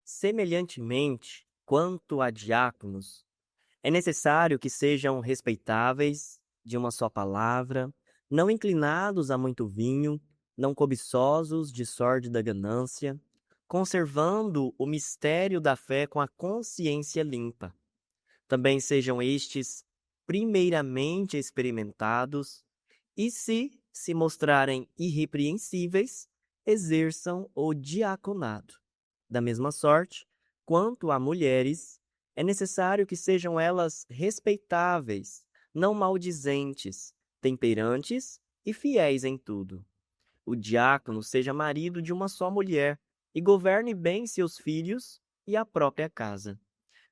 Semelhantemente, quanto a diáconos, é necessário que sejam respeitáveis, de uma só palavra, não inclinados a muito vinho, não cobiçosos de sórdida ganância, conservando o mistério da fé com a consciência limpa. Também sejam estes primeiramente experimentados e, se mostrarem irrepreensíveis, exerçam o diaconado. Da mesma sorte, quanto a mulheres, é necessário que sejam elas respeitáveis, não maldizentes, temperantes e fiéis em tudo. O diácono seja marido de uma só mulher e governe bem seus filhos e a própria casa.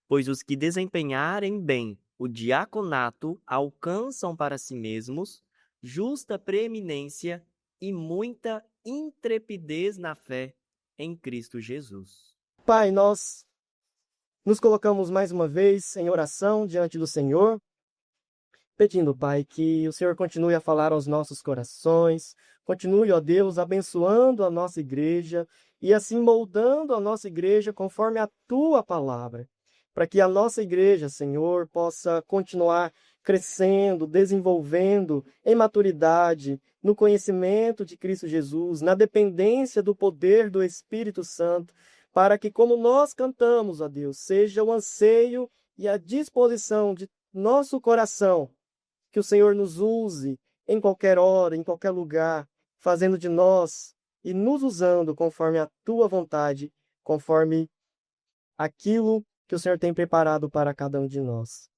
Pois os que desempenharem bem o diaconato alcançam para si mesmos justa preeminência e muita intrepidez na fé em Cristo Jesus. Pai, nós nos colocamos mais uma vez em oração diante do Senhor, pedindo, Pai, que o Senhor continue a falar aos nossos corações, continue, ó Deus, abençoando a nossa igreja e assim moldando a nossa igreja conforme a Tua palavra, para que a nossa igreja, Senhor, possa continuar crescendo, desenvolvendo em maturidade, no conhecimento de Cristo Jesus, na dependência do poder do Espírito Santo, para que, como nós cantamos, ó Deus, seja o anseio e a disposição de nosso coração, que o Senhor nos use em qualquer hora, em qualquer lugar, fazendo de nós e nos usando conforme a Tua vontade, conforme aquilo que o Senhor tem preparado para cada um de nós.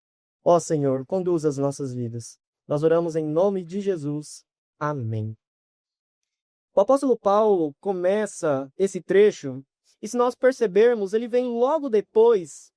Ó Senhor, conduza as nossas vidas. Nós oramos em nome de Jesus. Amém. O apóstolo Paulo começa esse trecho, e se nós percebermos, ele vem logo depois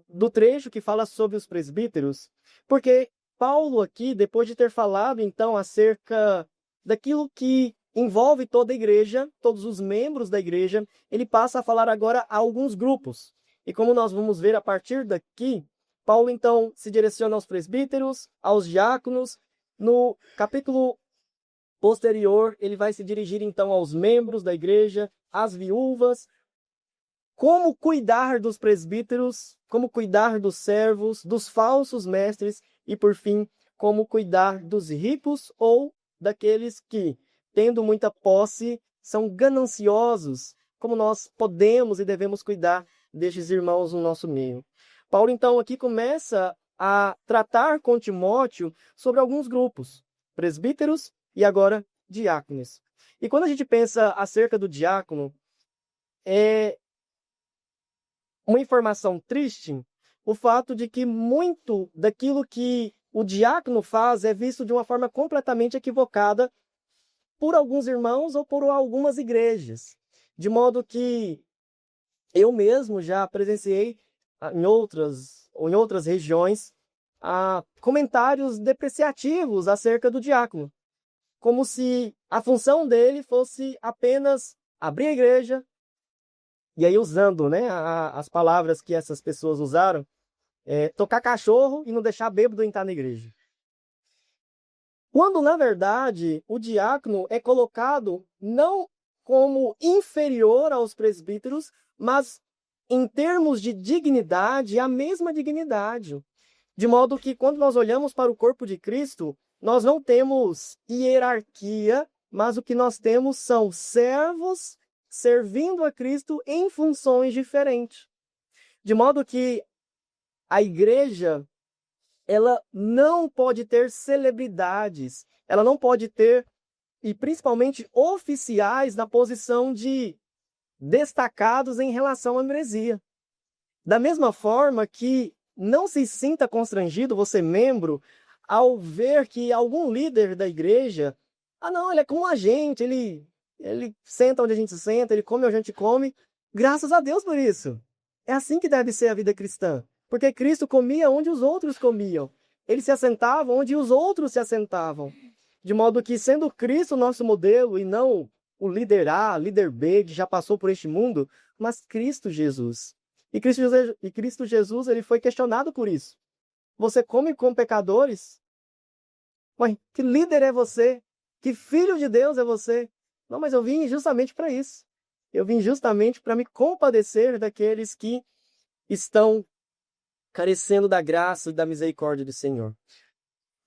do trecho que fala sobre os presbíteros, porque Paulo aqui, depois de ter falado então acerca daquilo que envolve toda a igreja, todos os membros da igreja, ele passa a falar agora a alguns grupos. E como nós vamos ver a partir daqui, Paulo então se direciona aos presbíteros, aos diáconos. No capítulo posterior, ele vai se dirigir então aos membros da igreja, às viúvas, como cuidar dos presbíteros, como cuidar dos servos, dos falsos mestres e, por fim, como cuidar dos ricos ou daqueles que, tendo muita posse, são gananciosos, como nós podemos e devemos cuidar destes irmãos no nosso meio. Paulo, então, aqui começa a tratar com Timóteo sobre alguns grupos, presbíteros e agora diáconos. E quando a gente pensa acerca do diácono, é uma informação triste o fato de que muito daquilo que o diácono faz é visto de uma forma completamente equivocada por alguns irmãos ou por algumas igrejas. De modo que eu mesmo já presenciei em outras regiões comentários depreciativos acerca do diácono, como se a função dele fosse apenas abrir a igreja, e aí usando, né, as palavras que essas pessoas usaram, tocar cachorro e não deixar bêbado entrar na igreja. Quando, na verdade, o diácono é colocado não como inferior aos presbíteros, mas em termos de dignidade, a mesma dignidade. De modo que, quando nós olhamos para o corpo de Cristo, nós não temos hierarquia, mas o que nós temos são servos servindo a Cristo em funções diferentes. De modo que a igreja, ela não pode ter celebridades, ela não pode ter, e principalmente oficiais, na posição de destacados em relação à membresia. Da mesma forma que não se sinta constrangido, você membro, ao ver que algum líder da igreja, não, ele é como a gente, ele senta onde a gente senta, ele come onde a gente come. Graças a Deus por isso. É assim que deve ser a vida cristã. Porque Cristo comia onde os outros comiam. Ele se assentava onde os outros se assentavam. De modo que, sendo Cristo o nosso modelo e não o líder A, líder B, que já passou por este mundo, mas Cristo Jesus. E Cristo Jesus, ele foi questionado por isso. Você come com pecadores? Mas que líder é você? Que filho de Deus é você? Não, mas eu vim justamente para isso. Eu vim justamente para me compadecer daqueles que estão carecendo da graça e da misericórdia do Senhor.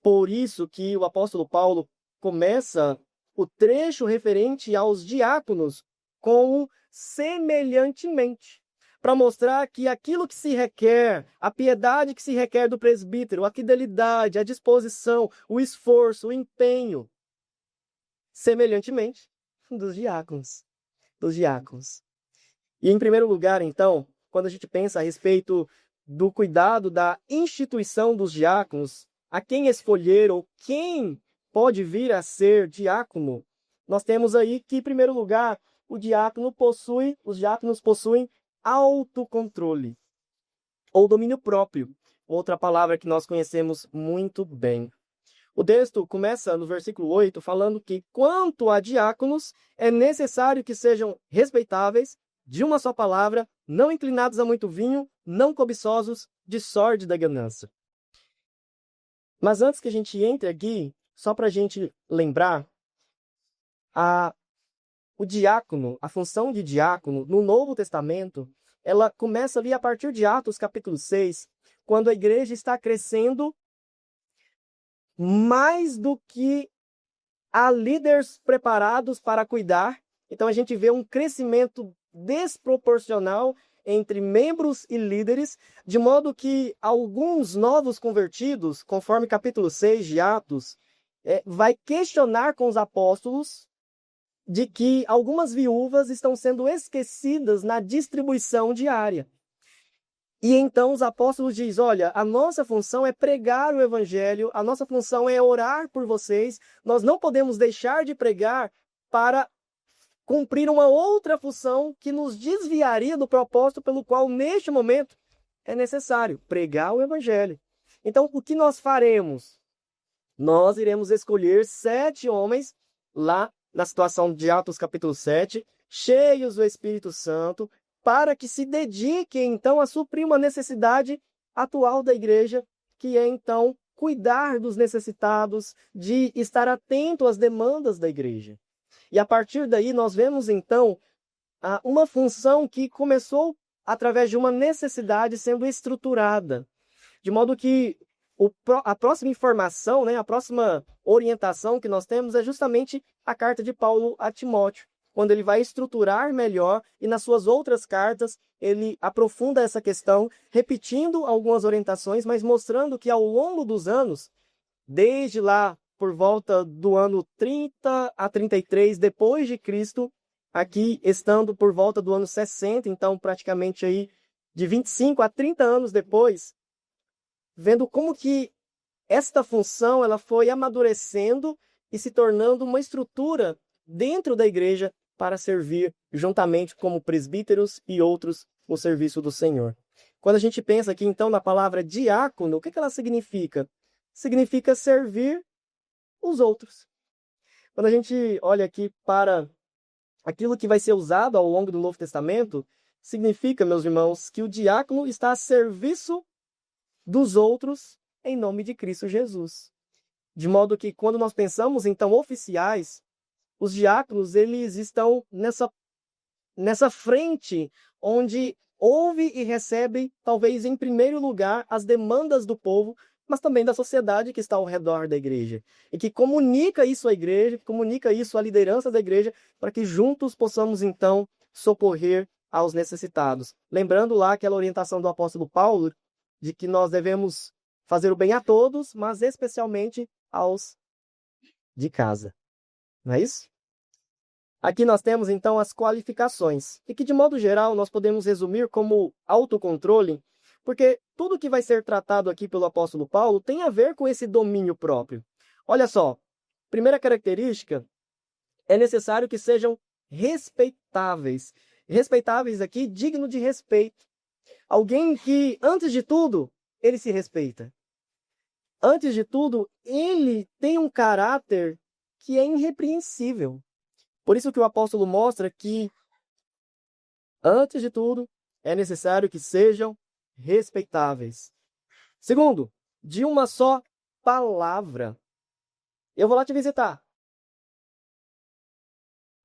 Por isso que o apóstolo Paulo começa o trecho referente aos diáconos com semelhantemente, para mostrar que aquilo que se requer, a piedade que se requer do presbítero, a fidelidade, a disposição, o esforço, o empenho, semelhantemente dos diáconos, E em primeiro lugar, então, quando a gente pensa a respeito do cuidado da instituição dos diáconos, a quem escolher ou quem pode vir a ser diácono, nós temos aí que, em primeiro lugar, os diáconos possuem autocontrole ou domínio próprio, outra palavra que nós conhecemos muito bem. O texto começa no versículo 8 falando que, quanto a diáconos, é necessário que sejam respeitáveis, de uma só palavra, não inclinados a muito vinho, não cobiçosos de sórdida ganância. Mas antes que a gente entre aqui, só para a gente lembrar, o diácono, a função de diácono no Novo Testamento, ela começa ali a partir de Atos capítulo 6, quando a igreja está crescendo mais do que há líderes preparados para cuidar. Então a gente vê um crescimento desproporcional entre membros e líderes, de modo que alguns novos convertidos, conforme capítulo 6 de Atos, vai questionar com os apóstolos de que algumas viúvas estão sendo esquecidas na distribuição diária. E então os apóstolos dizem, olha, a nossa função é pregar o evangelho, a nossa função é orar por vocês, nós não podemos deixar de pregar para cumprir uma outra função que nos desviaria do propósito pelo qual, neste momento, é necessário pregar o evangelho. Então, o que nós faremos? Nós iremos escolher 7 homens lá na situação de Atos capítulo 7, cheios do Espírito Santo, para que se dediquem, então, a suprir uma necessidade atual da igreja, que é, então, cuidar dos necessitados, de estar atento às demandas da igreja. E a partir daí nós vemos, então, uma função que começou através de uma necessidade sendo estruturada, de modo que a próxima informação, a próxima orientação que nós temos é justamente a carta de Paulo a Timóteo, quando ele vai estruturar melhor e nas suas outras cartas ele aprofunda essa questão, repetindo algumas orientações, mas mostrando que ao longo dos anos, desde lá por volta do ano 30 a 33 depois de Cristo, aqui estando por volta do ano 60, então praticamente aí de 25 a 30 anos depois, vendo como que esta função ela foi amadurecendo e se tornando uma estrutura dentro da igreja para servir juntamente como presbíteros e outros no serviço do Senhor. Quando a gente pensa aqui então na palavra diácono, o que ela significa? Significa servir os outros. Quando a gente olha aqui para aquilo que vai ser usado ao longo do Novo Testamento, significa, meus irmãos, que o diácono está a serviço dos outros em nome de Cristo Jesus. De modo que quando nós pensamos então oficiais, os diáconos eles estão nessa frente onde ouve e recebe, talvez em primeiro lugar, as demandas do povo, mas também da sociedade que está ao redor da igreja. E que comunica isso à igreja, comunica isso à liderança da igreja, para que juntos possamos então socorrer aos necessitados. Lembrando lá aquela orientação do apóstolo Paulo, de que nós devemos fazer o bem a todos, mas especialmente aos de casa. Não é isso? Aqui nós temos então as qualificações, e que de modo geral nós podemos resumir como autocontrole, porque tudo que vai ser tratado aqui pelo apóstolo Paulo tem a ver com esse domínio próprio. Olha só, primeira característica, é necessário que sejam respeitáveis. Respeitáveis aqui, digno de respeito. Alguém que, antes de tudo, ele se respeita. Antes de tudo, ele tem um caráter que é irrepreensível. Por isso que o apóstolo mostra que, antes de tudo, é necessário que sejam respeitáveis. Segundo, de uma só palavra. Eu vou lá te visitar.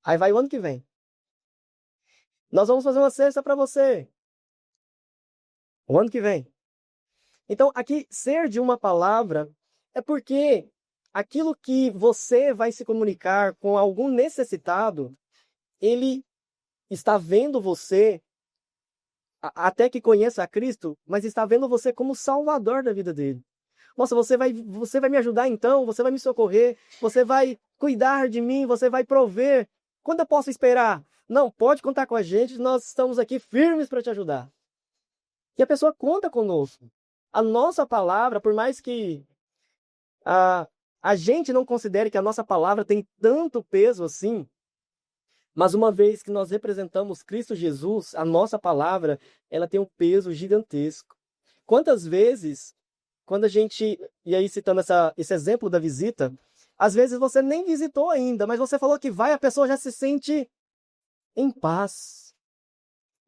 Aí vai o ano que vem. Nós vamos fazer uma cesta para você o ano que vem. Então, aqui, ser de uma palavra é porque aquilo que você vai se comunicar com algum necessitado, ele está vendo você, até que conheça a Cristo, mas está vendo você como salvador da vida dele. Nossa, você vai me ajudar então, você vai me socorrer, você vai cuidar de mim, você vai prover. Quando eu posso esperar? Não, pode contar com a gente, nós estamos aqui firmes para te ajudar. E a pessoa conta conosco. A nossa palavra, por mais que a gente não considere que a nossa palavra tem tanto peso assim, mas uma vez que nós representamos Cristo Jesus, a nossa palavra, ela tem um peso gigantesco. Quantas vezes, quando a gente, e aí citando esse exemplo da visita, às vezes você nem visitou ainda, mas você falou que vai, a pessoa já se sente em paz.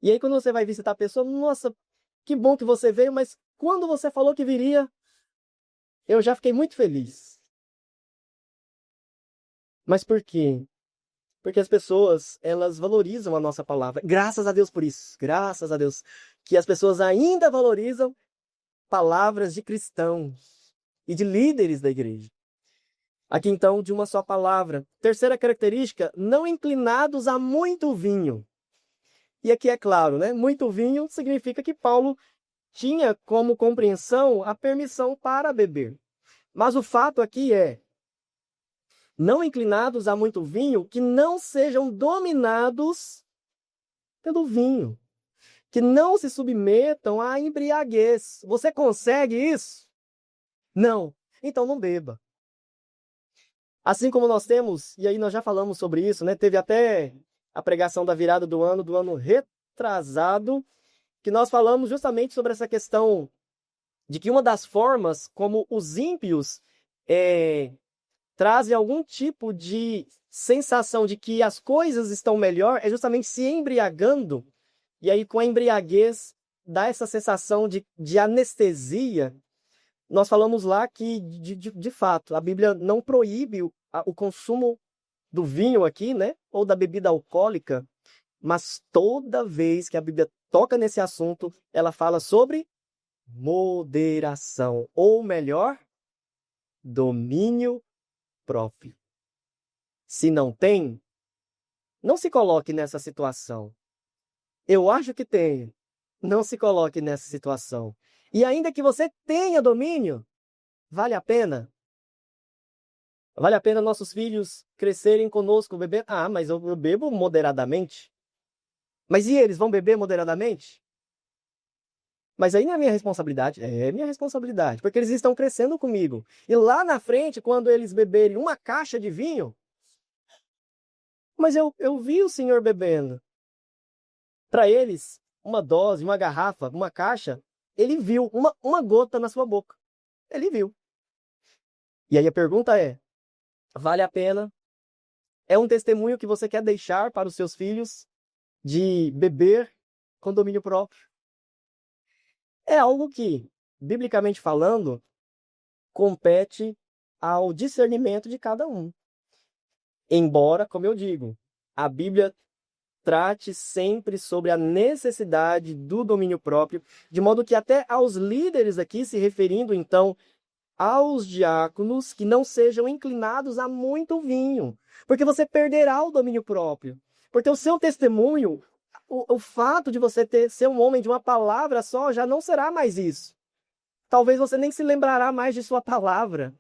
E aí quando você vai visitar a pessoa, nossa, que bom que você veio, mas quando você falou que viria, eu já fiquei muito feliz. Mas por quê? Porque as pessoas, elas valorizam a nossa palavra. Graças a Deus por isso. Graças a Deus que as pessoas ainda valorizam palavras de cristãos e de líderes da igreja. Aqui então, de uma só palavra. Terceira característica, não inclinados a muito vinho. E aqui é claro, né? Muito vinho significa que Paulo tinha como compreensão a permissão para beber. Mas o fato aqui é, não inclinados a muito vinho, que não sejam dominados pelo vinho, que não se submetam à embriaguez. Você consegue isso? Não. Então não beba. Assim como nós temos, e aí nós já falamos sobre isso, né? Teve até a pregação da virada do ano retrasado, que nós falamos justamente sobre essa questão de que uma das formas como os ímpios trazem algum tipo de sensação de que as coisas estão melhor é justamente se embriagando, e aí com a embriaguez dá essa sensação de anestesia. Nós falamos lá que, de fato, a Bíblia não proíbe o consumo do vinho aqui, né? Ou da bebida alcoólica, mas toda vez que a Bíblia toca nesse assunto, ela fala sobre moderação, ou melhor, domínio próprio. Se não tem, não se coloque nessa situação. Eu acho que tem. Não se coloque nessa situação. E ainda que você tenha domínio, vale a pena? Vale a pena nossos filhos crescerem conosco bebendo? Ah, mas eu bebo moderadamente. Mas e eles vão beber moderadamente? Mas aí não é minha responsabilidade. É minha responsabilidade, porque eles estão crescendo comigo. E lá na frente, quando eles beberem uma caixa de vinho, mas eu vi o senhor bebendo. Para eles, uma dose, uma garrafa, uma caixa, ele viu uma gota na sua boca. Ele viu. E aí a pergunta é, vale a pena? É um testemunho que você quer deixar para os seus filhos de beber com domínio próprio? É algo que, biblicamente falando, compete ao discernimento de cada um. Embora, como eu digo, a Bíblia trate sempre sobre a necessidade do domínio próprio, de modo que até aos líderes aqui, se referindo então aos diáconos, que não sejam inclinados a muito vinho, porque você perderá o domínio próprio. Porque o seu testemunho, o fato de você ser um homem de uma palavra só, já não será mais isso. Talvez você nem se lembrará mais de sua palavra.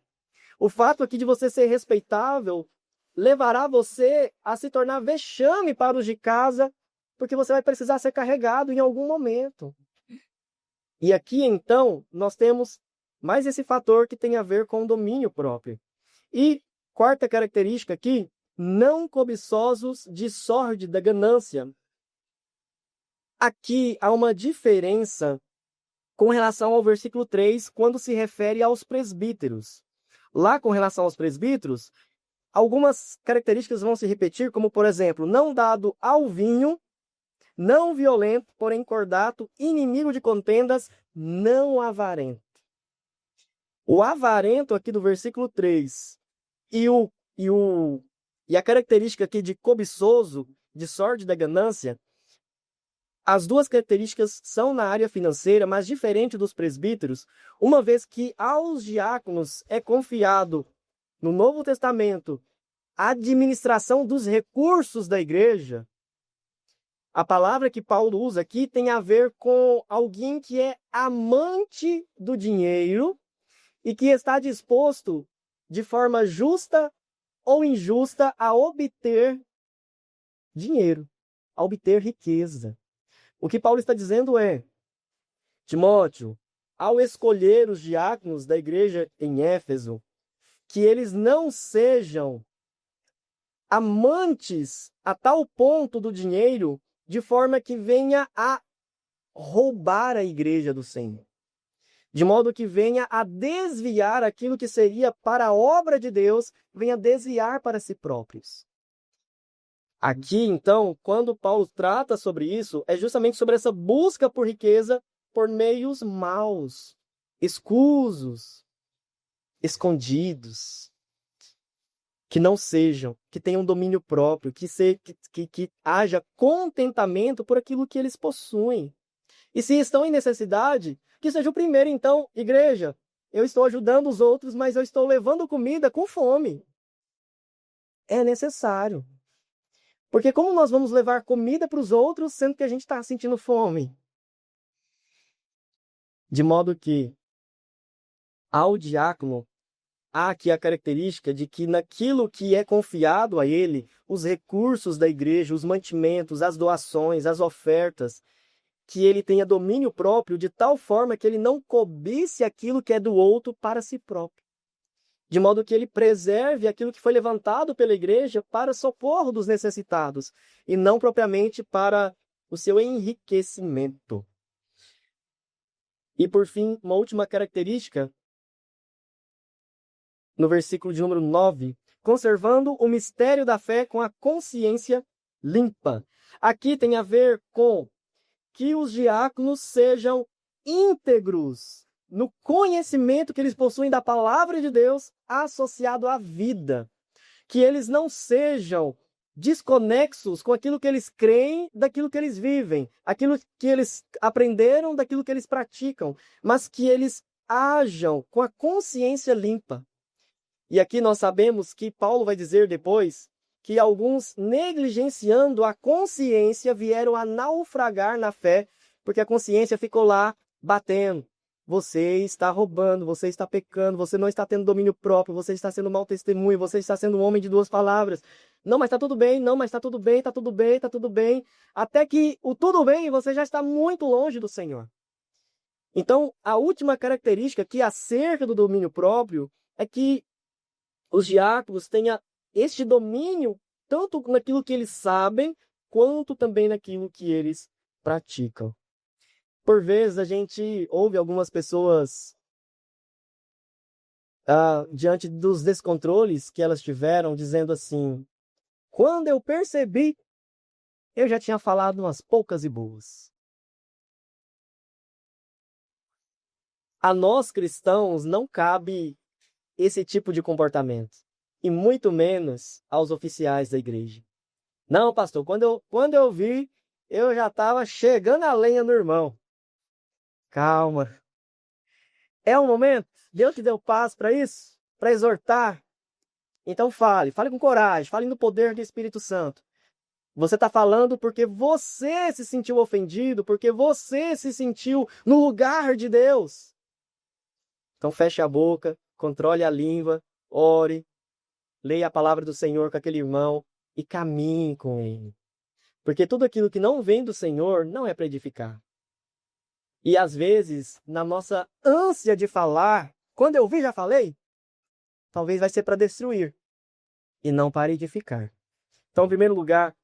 O fato aqui de você ser respeitável levará você a se tornar vexame para os de casa, porque você vai precisar ser carregado em algum momento. E aqui, então, nós temos mais esse fator que tem a ver com o domínio próprio. E quarta característica aqui, não cobiçosos de sórdida ganância. Aqui há uma diferença com relação ao versículo 3, quando se refere aos presbíteros. Lá, com relação aos presbíteros, algumas características vão se repetir, como, por exemplo, não dado ao vinho, não violento, porém cordato, inimigo de contendas, não avarento. O avarento aqui do versículo 3 e a característica aqui de cobiçoso, de sórdida ganância, as duas características são na área financeira, mas diferente dos presbíteros, uma vez que aos diáconos é confiado no Novo Testamento a administração dos recursos da igreja, a palavra que Paulo usa aqui tem a ver com alguém que é amante do dinheiro e que está disposto, de forma justa ou injusta, a obter dinheiro, a obter riqueza. O que Paulo está dizendo é, Timóteo, ao escolher os diáconos da igreja em Éfeso, que eles não sejam amantes a tal ponto do dinheiro, de forma que venha a roubar a igreja do Senhor. De modo que venha a desviar aquilo que seria para a obra de Deus, venha desviar para si próprios. Aqui, então, quando Paulo trata sobre isso, é justamente sobre essa busca por riqueza por meios maus, escusos, escondidos, que não sejam, que tenham domínio próprio, que haja contentamento por aquilo que eles possuem. E se estão em necessidade, que seja o primeiro, então, igreja, eu estou ajudando os outros, mas eu estou levando comida com fome. É necessário. Porque como nós vamos levar comida para os outros, sendo que a gente está sentindo fome? De modo que, ao diácono, há aqui a característica de que naquilo que é confiado a ele, os recursos da igreja, os mantimentos, as doações, as ofertas, que ele tenha domínio próprio de tal forma que ele não cobice aquilo que é do outro para si próprio. De modo que ele preserve aquilo que foi levantado pela igreja para socorro dos necessitados, e não propriamente para o seu enriquecimento. E por fim, uma última característica, no versículo de número 9, conservando o mistério da fé com a consciência limpa. Aqui tem a ver com que os diáconos sejam íntegros no conhecimento que eles possuem da palavra de Deus associado à vida. Que eles não sejam desconexos com aquilo que eles creem daquilo que eles vivem, aquilo que eles aprenderam daquilo que eles praticam, mas que eles ajam com a consciência limpa. E aqui nós sabemos que Paulo vai dizer depois que alguns, negligenciando a consciência, vieram a naufragar na fé, porque a consciência ficou lá batendo. Você está roubando, você está pecando, você não está tendo domínio próprio, você está sendo mau testemunho, você está sendo um homem de duas palavras. Não, mas está tudo bem, não, mas está tudo bem, está tudo bem, está tudo bem. Até que o tudo bem, você já está muito longe do Senhor. Então, a última característica que acerca do domínio próprio é que os diáconos tenham este domínio tanto naquilo que eles sabem, quanto também naquilo que eles praticam. Por vezes a gente ouve algumas pessoas, diante dos descontroles que elas tiveram, dizendo assim, quando eu percebi, eu já tinha falado umas poucas e boas. A nós cristãos não cabe esse tipo de comportamento, e muito menos aos oficiais da igreja. Não, pastor, quando eu vi, eu já estava chegando a lenha no irmão. Calma. É um momento? Deus te deu paz para isso? Para exortar? Então fale com coragem, fale no poder do Espírito Santo. Você está falando porque você se sentiu ofendido, porque você se sentiu no lugar de Deus. Então feche a boca, controle a língua, ore, leia a palavra do Senhor com aquele irmão e caminhe com ele. Porque tudo aquilo que não vem do Senhor não é para edificar. E às vezes, na nossa ânsia de falar, quando eu vi, já falei, talvez vai ser para destruir e não para edificar. Então, em primeiro lugar,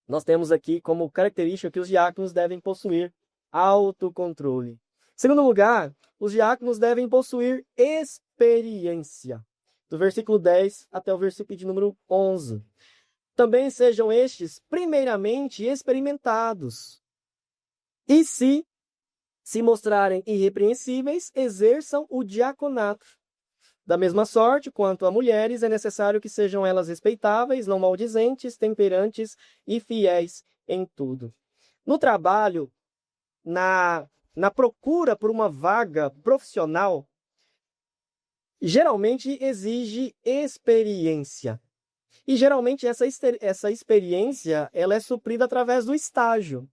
nós temos aqui como característica que os diáconos devem possuir autocontrole. Em segundo lugar, os diáconos devem possuir experiência. Do versículo 10 até o versículo de número 11. Também sejam estes, primeiramente, experimentados. E se mostrarem irrepreensíveis, exerçam o diaconato. Da mesma sorte, quanto a mulheres, é necessário que sejam elas respeitáveis, não maldizentes, temperantes e fiéis em tudo. No trabalho, na procura por uma vaga profissional, geralmente exige experiência. E geralmente essa experiência ela é suprida através do estágio,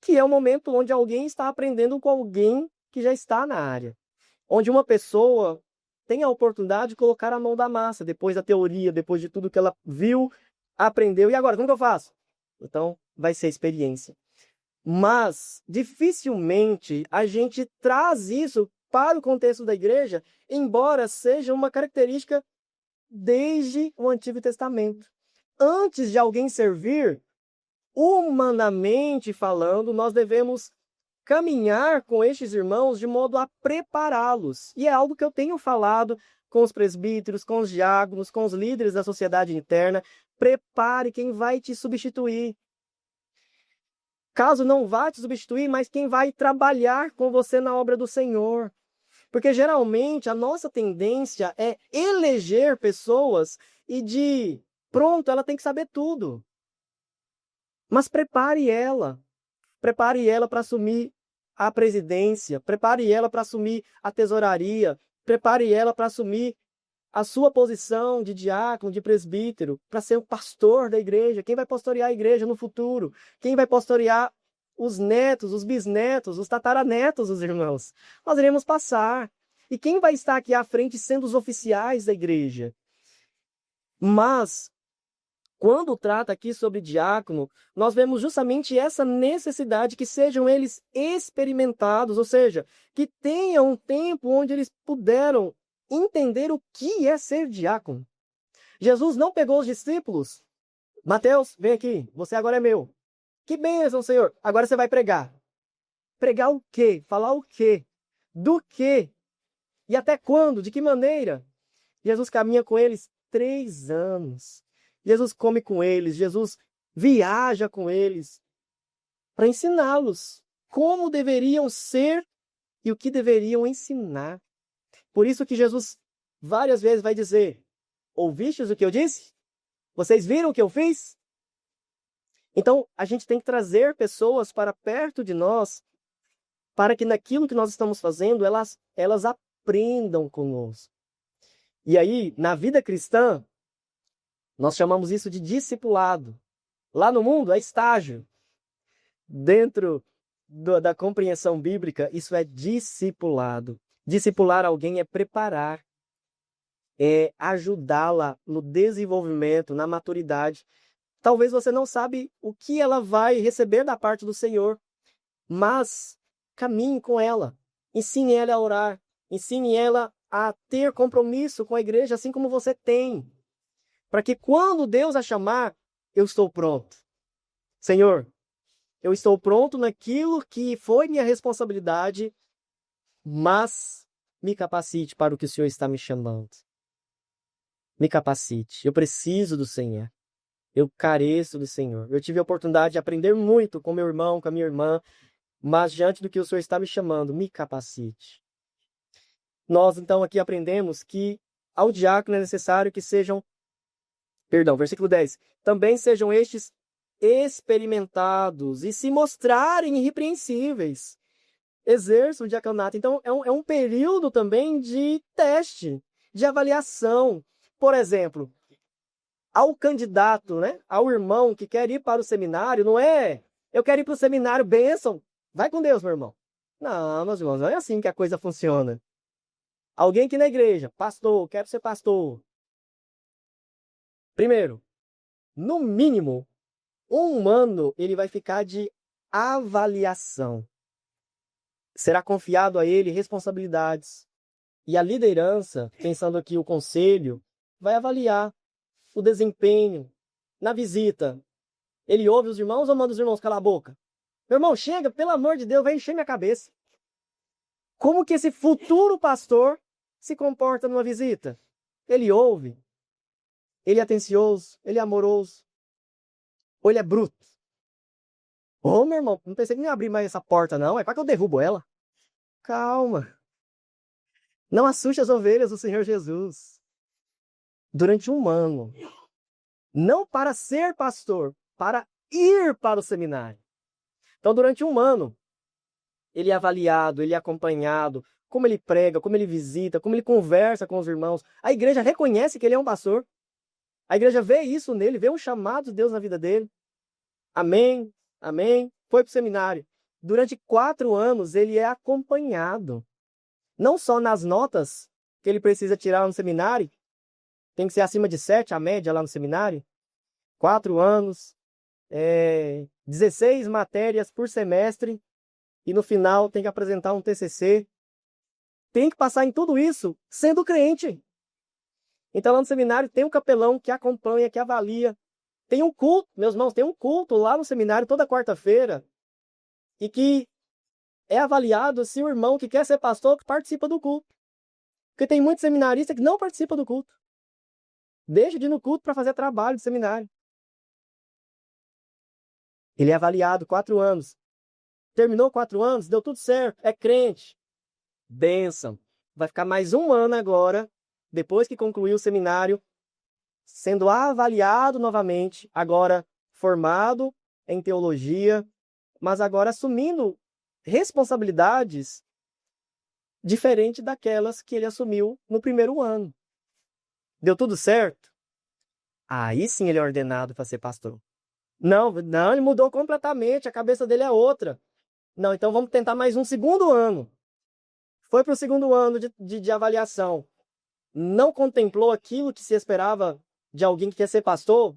que é o momento onde alguém está aprendendo com alguém que já está na área, onde uma pessoa tem a oportunidade de colocar a mão da massa, depois da teoria, depois de tudo que ela viu, aprendeu, e agora, como que eu faço? Então, vai ser experiência. Mas, dificilmente, a gente traz isso para o contexto da igreja, embora seja uma característica desde o Antigo Testamento. Antes de alguém servir, humanamente falando, nós devemos caminhar com estes irmãos de modo a prepará-los. E é algo que eu tenho falado com os presbíteros, com os diáconos, com os líderes da sociedade interna. Prepare quem vai te substituir. Caso não vá te substituir, mas quem vai trabalhar com você na obra do Senhor. Porque geralmente a nossa tendência é eleger pessoas e pronto, ela tem que saber tudo. Mas prepare ela para assumir a presidência, prepare ela para assumir a tesouraria, prepare ela para assumir a sua posição de diácono, de presbítero, para ser o pastor da igreja. Quem vai pastorear a igreja no futuro? Quem vai pastorear os netos, os bisnetos, os tataranetos dos irmãos? Nós iremos passar. E quem vai estar aqui à frente sendo os oficiais da igreja? Mas, quando trata aqui sobre diácono, nós vemos justamente essa necessidade que sejam eles experimentados, ou seja, que tenham um tempo onde eles puderam entender o que é ser diácono. Jesus não pegou os discípulos. Mateus, vem aqui, você agora é meu. Que bênção, Senhor. Agora você vai pregar. Pregar o quê? Falar o quê? Do quê? E até quando? De que maneira? Jesus caminha com eles 3 anos. Jesus come com eles, Jesus viaja com eles para ensiná-los como deveriam ser e o que deveriam ensinar. Por isso que Jesus várias vezes vai dizer: ouvistes o que eu disse? Vocês viram o que eu fiz? Então, a gente tem que trazer pessoas para perto de nós para que naquilo que nós estamos fazendo, elas aprendam conosco. E aí, na vida cristã, nós chamamos isso de discipulado. Lá no mundo é estágio. Dentro da compreensão bíblica, isso é discipulado. Discipular alguém é preparar, é ajudá-la no desenvolvimento, na maturidade. Talvez você não sabe o que ela vai receber da parte do Senhor, mas caminhe com ela. Ensine ela a orar. Ensine ela a ter compromisso com a igreja, assim como você tem. Para que quando Deus a chamar, eu estou pronto. Senhor, eu estou pronto naquilo que foi minha responsabilidade, mas me capacite para o que o Senhor está me chamando. Me capacite. Eu preciso do Senhor. Eu careço do Senhor. Eu tive a oportunidade de aprender muito com meu irmão, com a minha irmã, mas diante do que o Senhor está me chamando, me capacite. Nós, então, aqui aprendemos que ao diácono é necessário que sejam, versículo 10, também sejam estes experimentados e se mostrarem irrepreensíveis. Exerçam o diaconato. Então, é um período também de teste, de avaliação. Por exemplo, ao candidato, né, ao irmão que quer ir para o seminário, não é, eu quero ir para o seminário, bênção, vai com Deus, meu irmão. Não, meus irmãos, não é assim que a coisa funciona. Alguém aqui na igreja, pastor, quero ser pastor. Primeiro, no mínimo, 1 ano ele vai ficar de avaliação. Será confiado a ele responsabilidades. E a liderança, pensando aqui o conselho, vai avaliar o desempenho na visita. Ele ouve os irmãos ou manda os irmãos calar a boca? Meu irmão, chega, pelo amor de Deus, vai encher minha cabeça. Como que esse futuro pastor se comporta numa visita? Ele ouve, ele é atencioso, ele é amoroso, ou ele é bruto? Ô, meu irmão, não pensei que nem abrir mais essa porta, não. É para que eu derrubo ela. Calma. Não assuste as ovelhas do Senhor Jesus. Durante 1 ano. Não para ser pastor, para ir para o seminário. Então, durante um ano, ele é avaliado, ele é acompanhado, como ele prega, como ele visita, como ele conversa com os irmãos. A igreja reconhece que ele é um pastor. A igreja vê isso nele, vê um chamado de Deus na vida dele. Amém, amém. Foi para o seminário. Durante 4 anos, ele é acompanhado. Não só nas notas que ele precisa tirar no seminário, tem que ser acima de 7, a média lá no seminário. 4 anos, 16 matérias por semestre, e no final tem que apresentar um TCC. Tem que passar em tudo isso sendo crente. Então lá no seminário tem um capelão que acompanha, que avalia. Tem um culto, meus irmãos, tem um culto lá no seminário toda quarta-feira, e que é avaliado se o irmão que quer ser pastor participa do culto. Porque tem muitos seminaristas que não participam do culto. Deixa de ir no culto para fazer trabalho de seminário. Ele é avaliado 4 anos. Terminou 4 anos, deu tudo certo, é crente. Bênção. Vai ficar mais um ano agora, depois que concluiu o seminário, sendo avaliado novamente, agora formado em teologia, mas agora assumindo responsabilidades diferentes daquelas que ele assumiu no primeiro ano. Deu tudo certo? Aí sim ele é ordenado para ser pastor. Não, ele mudou completamente, a cabeça dele é outra. Não, então vamos tentar mais um segundo ano. Foi para o segundo ano de avaliação. Não contemplou aquilo que se esperava de alguém que quer ser pastor?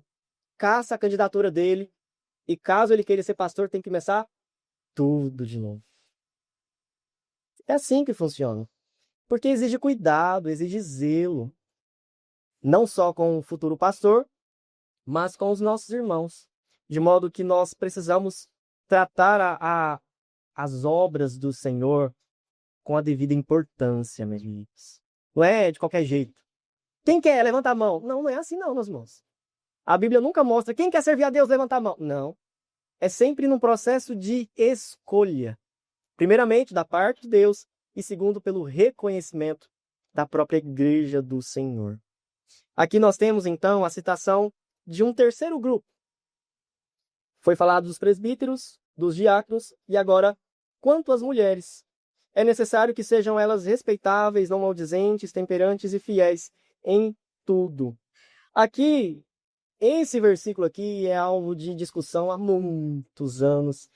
Caça a candidatura dele. E caso ele queira ser pastor, tem que começar tudo de novo. É assim que funciona. Porque exige cuidado, exige zelo. Não só com o futuro pastor, mas com os nossos irmãos. De modo que nós precisamos tratar as obras do Senhor com a devida importância, meus amigos. Não é de qualquer jeito. Quem quer? Levanta a mão. Não, não é assim não, meus irmãos. A Bíblia nunca mostra quem quer servir a Deus, levanta a mão. Não. É sempre num processo de escolha. Primeiramente, da parte de Deus, e segundo, pelo reconhecimento da própria igreja do Senhor. Aqui nós temos, então, a citação de um terceiro grupo. Foi falado dos presbíteros, dos diáconos, e agora, quanto às mulheres. É necessário que sejam elas respeitáveis, não maldizentes, temperantes e fiéis em tudo. Aqui, esse versículo aqui é alvo de discussão há muitos anos,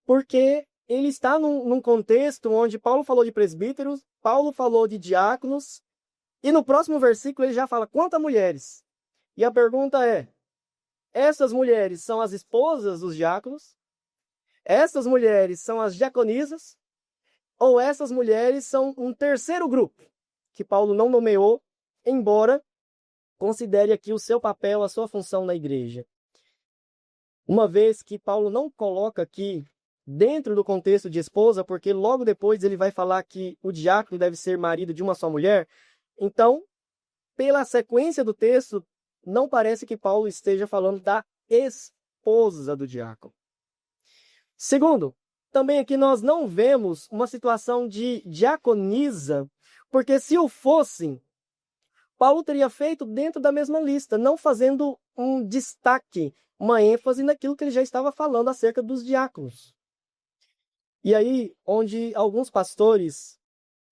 porque ele está num contexto onde Paulo falou de presbíteros, Paulo falou de diáconos, e no próximo versículo ele já fala quanto a mulheres. E a pergunta é, essas mulheres são as esposas dos diáconos? Essas mulheres são as diaconisas? Ou essas mulheres são um terceiro grupo, que Paulo não nomeou, embora considere aqui o seu papel, a sua função na igreja. Uma vez que Paulo não coloca aqui dentro do contexto de esposa, porque logo depois ele vai falar que o diácono deve ser marido de uma só mulher, então, pela sequência do texto, não parece que Paulo esteja falando da esposa do diácono. Segundo, também aqui nós não vemos uma situação de diaconisa, porque se o fossem, Paulo teria feito dentro da mesma lista, não fazendo um destaque, uma ênfase naquilo que ele já estava falando acerca dos diáconos. E aí, onde alguns pastores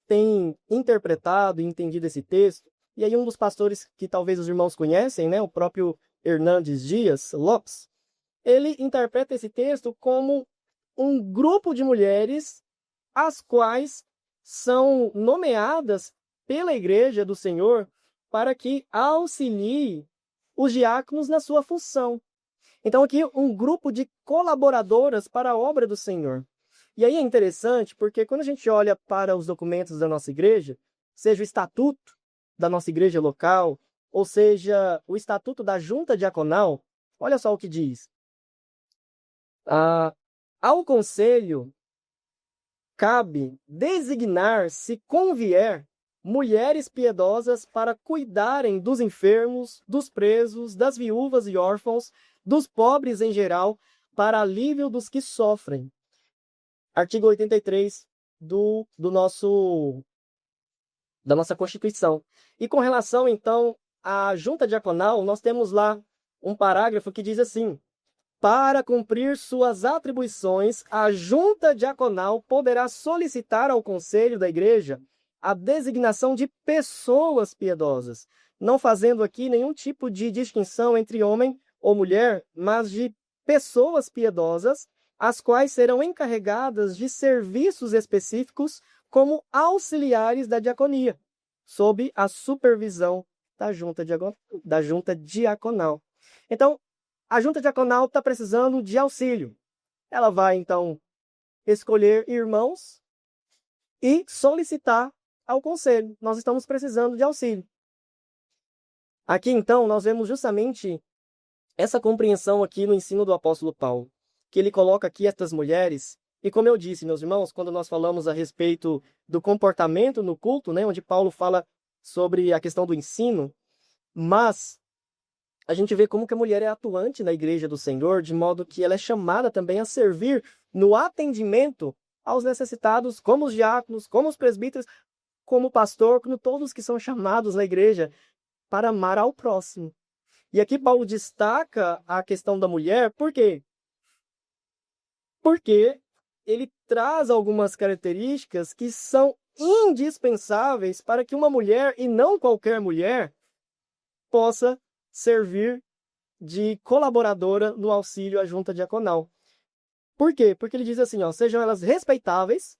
têm interpretado e entendido esse texto, e aí um dos pastores que talvez os irmãos conhecem, né, o próprio Hernandes Dias Lopes, ele interpreta esse texto como um grupo de mulheres as quais são nomeadas pela igreja do Senhor para que auxilie os diáconos na sua função. Então aqui um grupo de colaboradoras para a obra do Senhor. E aí é interessante porque quando a gente olha para os documentos da nossa igreja, seja o estatuto da nossa igreja local, ou seja o estatuto da junta diaconal, olha só o que diz. Ao conselho cabe designar, se convier, mulheres piedosas para cuidarem dos enfermos, dos presos, das viúvas e órfãos, dos pobres em geral, para alívio dos que sofrem. Artigo 83 da nossa Constituição. E com relação, então, à junta diaconal, nós temos lá um parágrafo que diz assim: Para cumprir suas atribuições, a junta diaconal poderá solicitar ao conselho da igreja a designação de pessoas piedosas, não fazendo aqui nenhum tipo de distinção entre homem ou mulher, mas de pessoas piedosas, as quais serão encarregadas de serviços específicos como auxiliares da diaconia, sob a supervisão da junta diaconal. Então, a junta diaconal está precisando de auxílio. Ela vai, então, escolher irmãos e solicitar ao conselho. Nós estamos precisando de auxílio. Aqui, então, nós vemos justamente essa compreensão aqui no ensino do apóstolo Paulo, que ele coloca aqui estas mulheres, e como eu disse, meus irmãos, quando nós falamos a respeito do comportamento no culto, né, onde Paulo fala sobre a questão do ensino, mas a gente vê como que a mulher é atuante na igreja do Senhor, de modo que ela é chamada também a servir no atendimento aos necessitados, como os diáconos, como os presbíteros, como o pastor, como todos que são chamados na igreja para amar ao próximo. E aqui Paulo destaca a questão da mulher, por quê? Porque ele traz algumas características que são indispensáveis para que uma mulher, e não qualquer mulher, possa servir de colaboradora no auxílio à junta diaconal. Por quê? Porque ele diz assim, ó, sejam elas respeitáveis,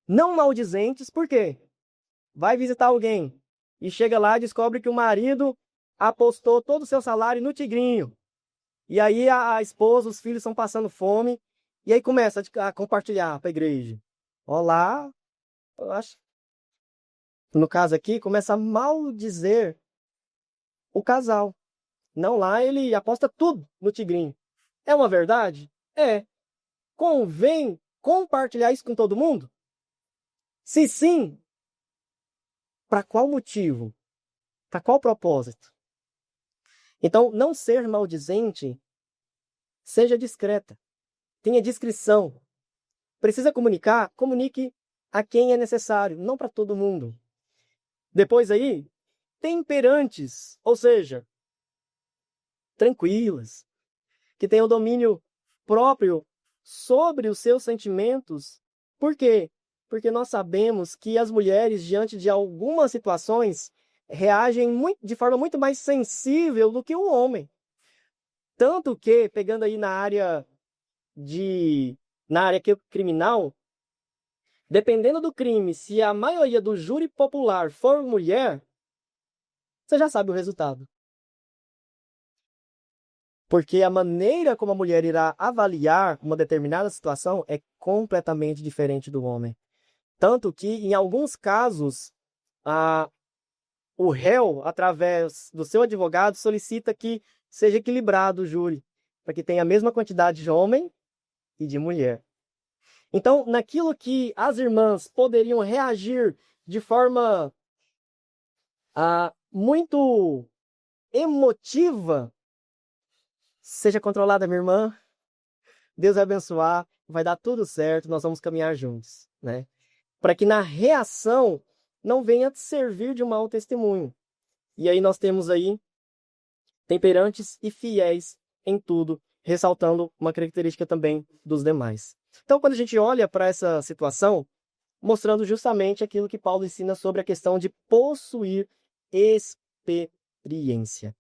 não maldizentes, por quê? Vai visitar alguém e chega lá e descobre que o marido apostou todo o seu salário no tigrinho. E aí a esposa, os filhos estão passando fome, e aí começa a compartilhar para a igreja. Olá, eu acho. No caso aqui, começa a maldizer o casal. Não, lá ele aposta tudo no tigrinho. É uma verdade? É. Convém compartilhar isso com todo mundo? Se sim, para qual motivo? Para qual propósito? Então, não ser maldizente, seja discreta. Tenha discrição. Precisa comunicar? Comunique a quem é necessário, não para todo mundo. Depois aí, temperantes, ou seja, tranquilas, que tenham domínio próprio sobre os seus sentimentos. Por quê? Porque nós sabemos que as mulheres, diante de algumas situações, reagem de forma muito mais sensível do que o homem. Tanto que, pegando aí na área criminal, dependendo do crime, se a maioria do júri popular for mulher, você já sabe o resultado. Porque a maneira como a mulher irá avaliar uma determinada situação é completamente diferente do homem. Tanto que, em alguns casos, o réu, através do seu advogado, solicita que seja equilibrado o júri, para que tenha a mesma quantidade de homem e de mulher. Então, naquilo que as irmãs poderiam reagir de forma muito emotiva, seja controlada, minha irmã. Deus vai abençoar, vai dar tudo certo, nós vamos caminhar juntos, né? Para que na reação não venha servir de mau testemunho. E aí nós temos aí temperantes e fiéis em tudo, ressaltando uma característica também dos demais. Então, quando a gente olha para essa situação, mostrando justamente aquilo que Paulo ensina sobre a questão de possuir experiência.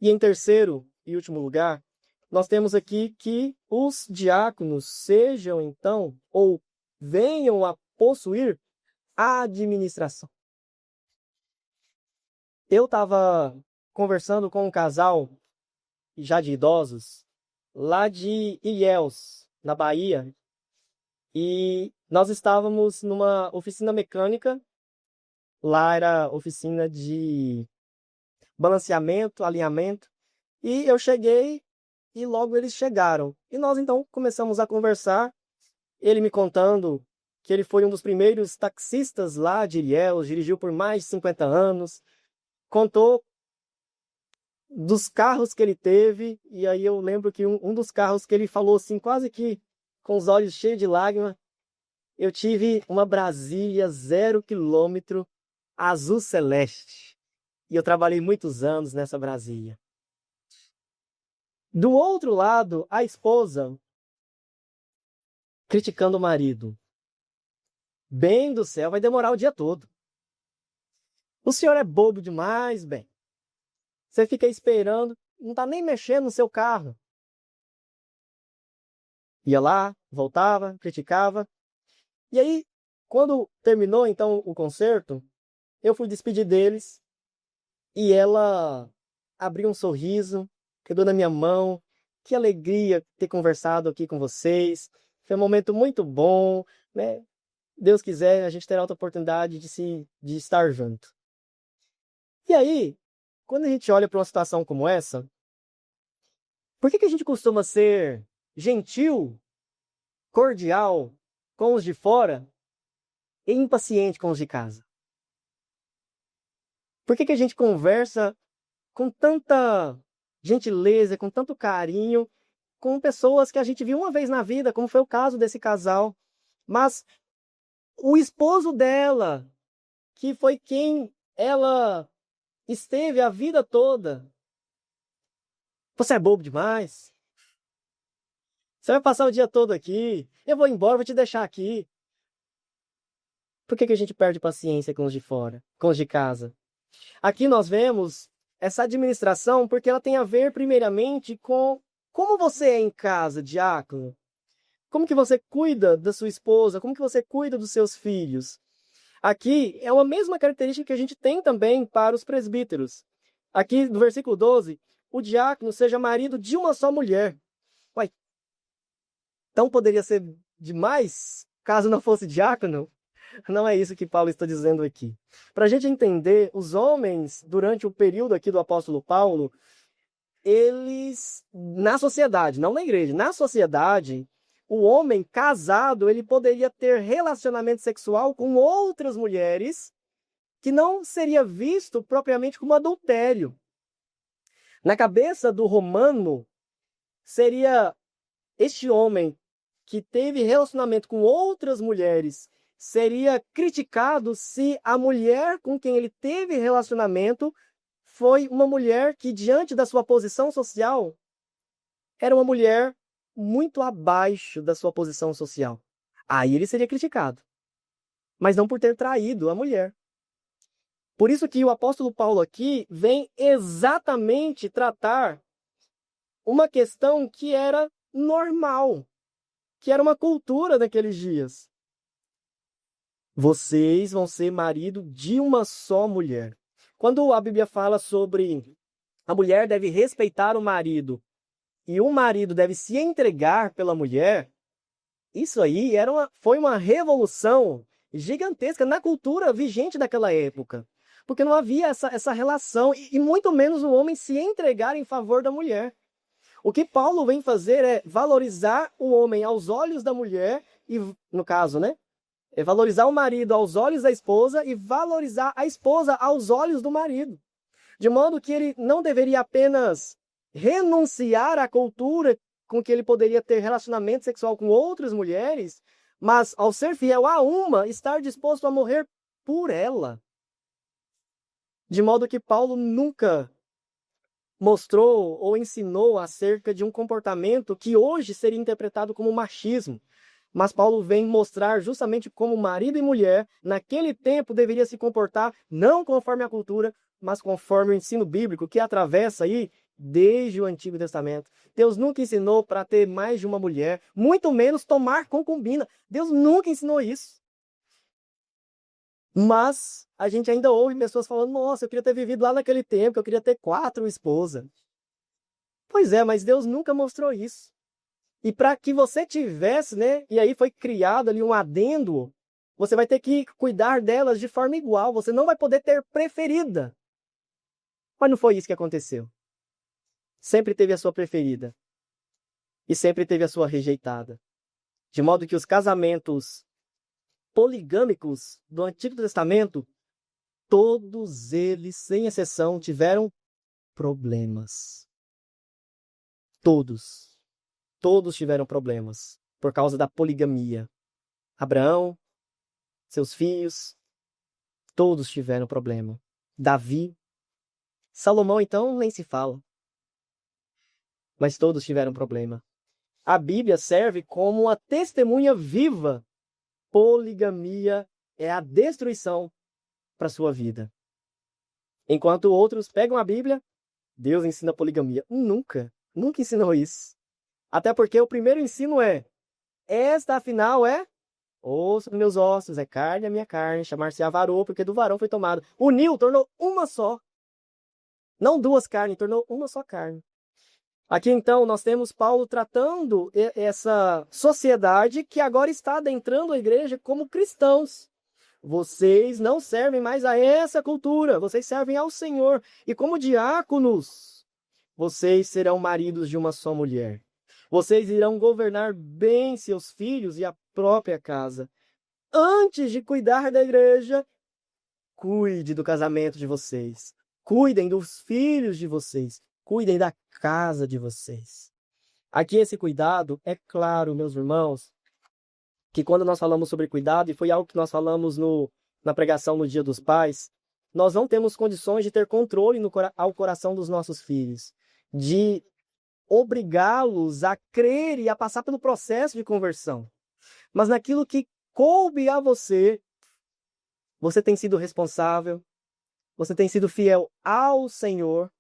E em terceiro e último lugar, nós temos aqui que os diáconos sejam então, ou venham a possuir a administração. Eu estava conversando com um casal, já de idosos, lá de Ilhéus, na Bahia, e nós estávamos numa oficina mecânica. Lá era oficina de balanceamento, alinhamento, e eu cheguei e logo eles chegaram. E nós então começamos a conversar, ele me contando que ele foi um dos primeiros taxistas lá de Ilhéus, dirigiu por mais de 50 anos, contou dos carros que ele teve, e aí eu lembro que um dos carros que ele falou assim, quase que com os olhos cheios de lágrimas, eu tive uma Brasília 0 km azul celeste. E eu trabalhei muitos anos nessa Brasília. Do outro lado, a esposa criticando o marido. Bem do céu, vai demorar o dia todo. O senhor é bobo demais, bem. Você fica esperando, não tá nem mexendo no seu carro. Ia lá, voltava, criticava. E aí, quando terminou então o concerto, eu fui despedir deles e ela abriu um sorriso, quedou na minha mão. Que alegria ter conversado aqui com vocês. Foi um momento muito bom, né? Deus quiser, a gente terá outra oportunidade de estar junto. E aí, quando a gente olha para uma situação como essa, por que a gente costuma ser gentil, cordial com os de fora e impaciente com os de casa? Por que a gente conversa com tanta gentileza, com tanto carinho, com pessoas que a gente viu uma vez na vida, como foi o caso desse casal, mas o esposo dela, que foi quem ela esteve a vida toda, você é bobo demais. Você vai passar o dia todo aqui. Eu vou embora, vou te deixar aqui. Por que a gente perde paciência com os de fora, com os de casa? Aqui nós vemos essa administração porque ela tem a ver primeiramente com como você é em casa, diácono. Como que você cuida da sua esposa, como que você cuida dos seus filhos. Aqui é uma mesma característica que a gente tem também para os presbíteros. Aqui no versículo 12, o diácono seja marido de uma só mulher. Uai, então poderia ser demais caso não fosse diácono? Não é isso que Paulo está dizendo aqui. Para a gente entender, os homens, durante o período aqui do apóstolo Paulo, eles, na sociedade, não na igreja, na sociedade, o homem casado, ele poderia ter relacionamento sexual com outras mulheres que não seria visto propriamente como adultério. Na cabeça do romano, seria este homem que teve relacionamento com outras mulheres seria criticado se a mulher com quem ele teve relacionamento foi uma mulher que, diante da sua posição social, era uma mulher muito abaixo da sua posição social. Aí ele seria criticado, mas não por ter traído a mulher. Por isso que o apóstolo Paulo aqui vem exatamente tratar uma questão que era normal, que era uma cultura daqueles dias. Vocês vão ser marido de uma só mulher. Quando a Bíblia fala sobre a mulher deve respeitar o marido e o marido deve se entregar pela mulher, isso aí foi uma revolução gigantesca na cultura vigente daquela época. Porque não havia essa relação, e muito menos o homem se entregar em favor da mulher. O que Paulo vem fazer é valorizar o homem aos olhos da mulher, e no caso, né? É valorizar o marido aos olhos da esposa e valorizar a esposa aos olhos do marido. De modo que ele não deveria apenas renunciar à cultura com que ele poderia ter relacionamento sexual com outras mulheres, mas ao ser fiel a uma, estar disposto a morrer por ela. De modo que Paulo nunca mostrou ou ensinou acerca de um comportamento que hoje seria interpretado como machismo. Mas Paulo vem mostrar justamente como marido e mulher, naquele tempo, deveria se comportar não conforme a cultura, mas conforme o ensino bíblico, que atravessa aí desde o Antigo Testamento. Deus nunca ensinou para ter mais de uma mulher, muito menos tomar concubina. Deus nunca ensinou isso. Mas a gente ainda ouve pessoas falando, nossa, eu queria ter vivido lá naquele tempo, eu queria ter 4 esposas. Pois é, mas Deus nunca mostrou isso. E para que você tivesse, né? E aí foi criado ali um adendo, você vai ter que cuidar delas de forma igual. Você não vai poder ter preferida. Mas não foi isso que aconteceu. Sempre teve a sua preferida. E sempre teve a sua rejeitada. De modo que os casamentos poligâmicos do Antigo Testamento, todos eles, sem exceção, tiveram problemas. Todos. Todos tiveram problemas por causa da poligamia. Abraão, seus filhos, todos tiveram problema. Davi, Salomão, então, nem se fala. mas todos tiveram problema. A Bíblia serve como uma testemunha viva. Poligamia é a destruição para a sua vida. Enquanto outros pegam a Bíblia, Deus ensina poligamia. Nunca ensinou isso. Até porque o primeiro ensino é: esta afinal é osso dos meus ossos, é carne da minha carne, chamar-se-á varô, porque do varão foi tomado. Uniu, tornou uma só. Não duas carnes, tornou uma só carne. Aqui então nós temos Paulo tratando essa sociedade que agora está adentrando a igreja como cristãos. Vocês não servem mais a essa cultura, vocês servem ao Senhor. E como diáconos, vocês serão maridos de uma só mulher. Vocês irão governar bem seus filhos e a própria casa. Antes de cuidar da igreja, cuide do casamento de vocês. Cuidem dos filhos de vocês. Cuidem da casa de vocês. Aqui esse cuidado, é claro, meus irmãos, que quando nós falamos sobre cuidado, e foi algo que nós falamos na pregação no Dia dos Pais, nós não temos condições de ter controle ao coração dos nossos filhos, de obrigá-los a crer e a passar pelo processo de conversão. Mas naquilo que coube a você, você tem sido responsável, você tem sido fiel ao Senhor,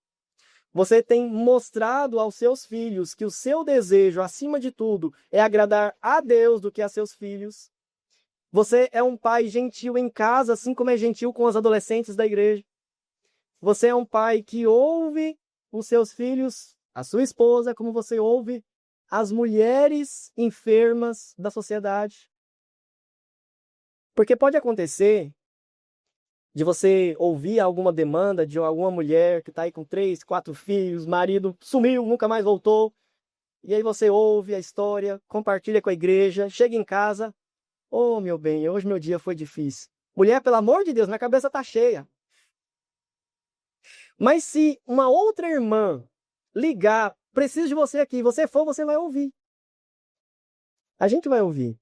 você tem mostrado aos seus filhos que o seu desejo, acima de tudo, é agradar a Deus do que a seus filhos. Você é um pai gentil em casa, assim como é gentil com os adolescentes da igreja. Você é um pai que ouve os seus filhos, a sua esposa, como você ouve as mulheres enfermas da sociedade. Porque pode acontecer de você ouvir alguma demanda de alguma mulher que está aí com 3, 4 filhos, marido sumiu, nunca mais voltou. E aí você ouve a história, compartilha com a igreja, chega em casa. Oh, meu bem, hoje meu dia foi difícil. Mulher, pelo amor de Deus, minha cabeça está cheia. Mas se uma outra irmã ligar, preciso de você aqui, você for, você vai ouvir. A gente vai ouvir.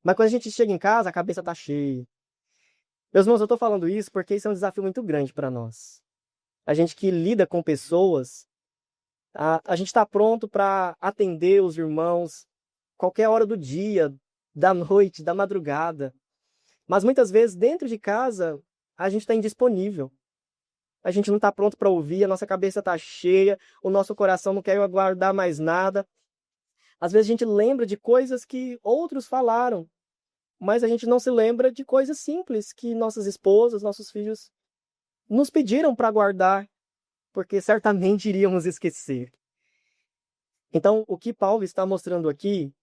Mas quando a gente chega em casa, a cabeça está cheia. Meus irmãos, eu estou falando isso porque isso é um desafio muito grande para nós. A gente que lida com pessoas, a gente está pronto para atender os irmãos qualquer hora do dia, da noite, da madrugada. Mas muitas vezes, dentro de casa, a gente está indisponível. A gente não está pronto para ouvir, a nossa cabeça está cheia, o nosso coração não quer aguardar mais nada. Às vezes a gente lembra de coisas que outros falaram, mas a gente não se lembra de coisas simples que nossas esposas, nossos filhos nos pediram para guardar, porque certamente iríamos esquecer. Então, o que Paulo está mostrando aqui,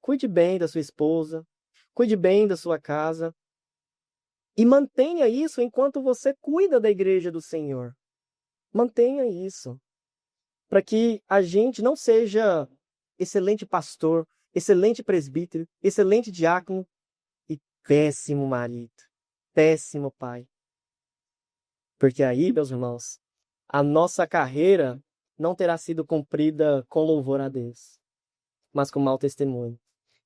cuide bem da sua esposa, cuide bem da sua casa, e mantenha isso enquanto você cuida da igreja do Senhor. Mantenha isso, para que a gente não seja excelente pastor, excelente presbítero, excelente diácono, péssimo marido, péssimo pai. Porque aí, meus irmãos, a nossa carreira não terá sido cumprida com louvor a Deus, mas com mau testemunho.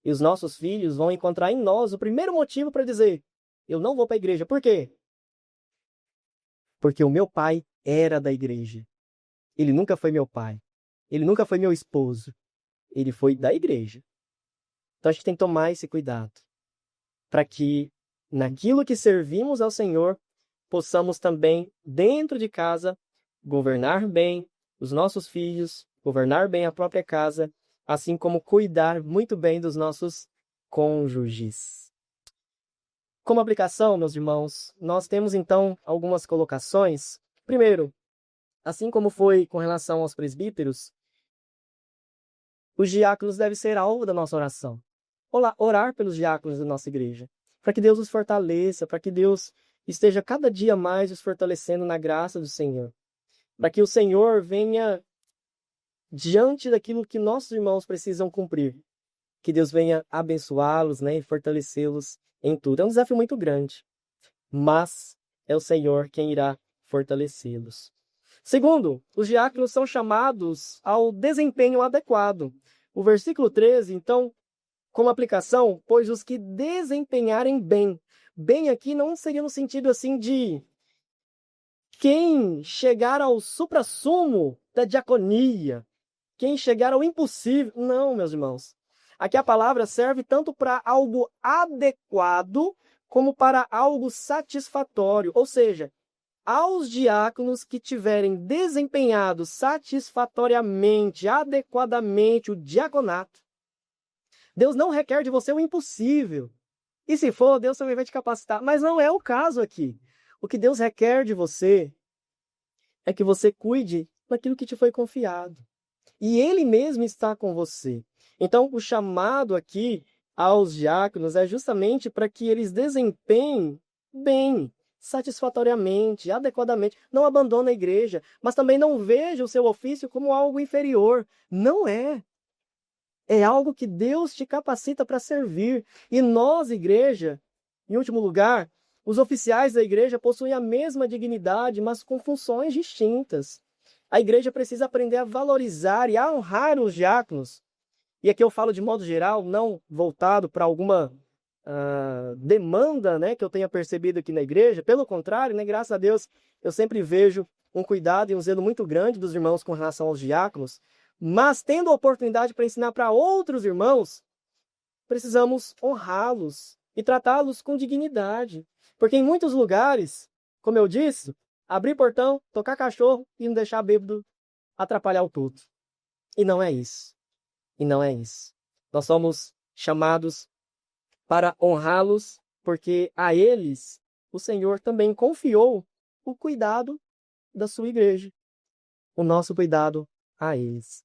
E os nossos filhos vão encontrar em nós o primeiro motivo para dizer: eu não vou para a igreja. Por quê? Porque o meu pai era da igreja. Ele nunca foi meu pai. Ele nunca foi meu esposo. Ele foi da igreja. Então a gente tem que tomar esse cuidado, para que, naquilo que servimos ao Senhor, possamos também, dentro de casa, governar bem os nossos filhos, governar bem a própria casa, assim como cuidar muito bem dos nossos cônjuges. Como aplicação, meus irmãos, nós temos então algumas colocações. Primeiro, assim como foi com relação aos presbíteros, os diáconos devem ser alvo da nossa oração. Orar pelos diáconos da nossa igreja, para que Deus os fortaleça, para que Deus esteja cada dia mais os fortalecendo na graça do Senhor, para que o Senhor venha diante daquilo que nossos irmãos precisam cumprir, que Deus venha abençoá-los, né, e fortalecê-los em tudo. É um desafio muito grande, mas é o Senhor quem irá fortalecê-los. Segundo, os diáconos são chamados ao desempenho adequado. O versículo 13, então, como aplicação, pois os que desempenharem bem. Bem aqui não seria no sentido assim de quem chegar ao suprassumo da diaconia, quem chegar ao impossível. Não, meus irmãos. Aqui a palavra serve tanto para algo adequado como para algo satisfatório. Ou seja, aos diáconos que tiverem desempenhado satisfatoriamente, adequadamente o diaconato, Deus não requer de você o impossível. E se for, Deus também vai te capacitar. Mas não é o caso aqui. O que Deus requer de você é que você cuide daquilo que te foi confiado. E Ele mesmo está com você. Então, o chamado aqui aos diáconos é justamente para que eles desempenhem bem, satisfatoriamente, adequadamente. Não abandone a igreja, mas também não veja o seu ofício como algo inferior. Não é. É algo que Deus te capacita para servir. E nós, igreja, em último lugar, os oficiais da igreja possuem a mesma dignidade, mas com funções distintas. A igreja precisa aprender a valorizar e a honrar os diáconos. E aqui eu falo de modo geral, não voltado para alguma demanda, né, que eu tenha percebido aqui na igreja. Pelo contrário, né, graças a Deus, eu sempre vejo um cuidado e um zelo muito grande dos irmãos com relação aos diáconos. Mas tendo a oportunidade para ensinar para outros irmãos, precisamos honrá-los e tratá-los com dignidade. Porque em muitos lugares, como eu disse, abrir portão, tocar cachorro e não deixar bêbado atrapalhar o culto. E não é isso. E não é isso. Nós somos chamados para honrá-los, porque a eles o Senhor também confiou o cuidado da sua igreja. O nosso cuidado a eles.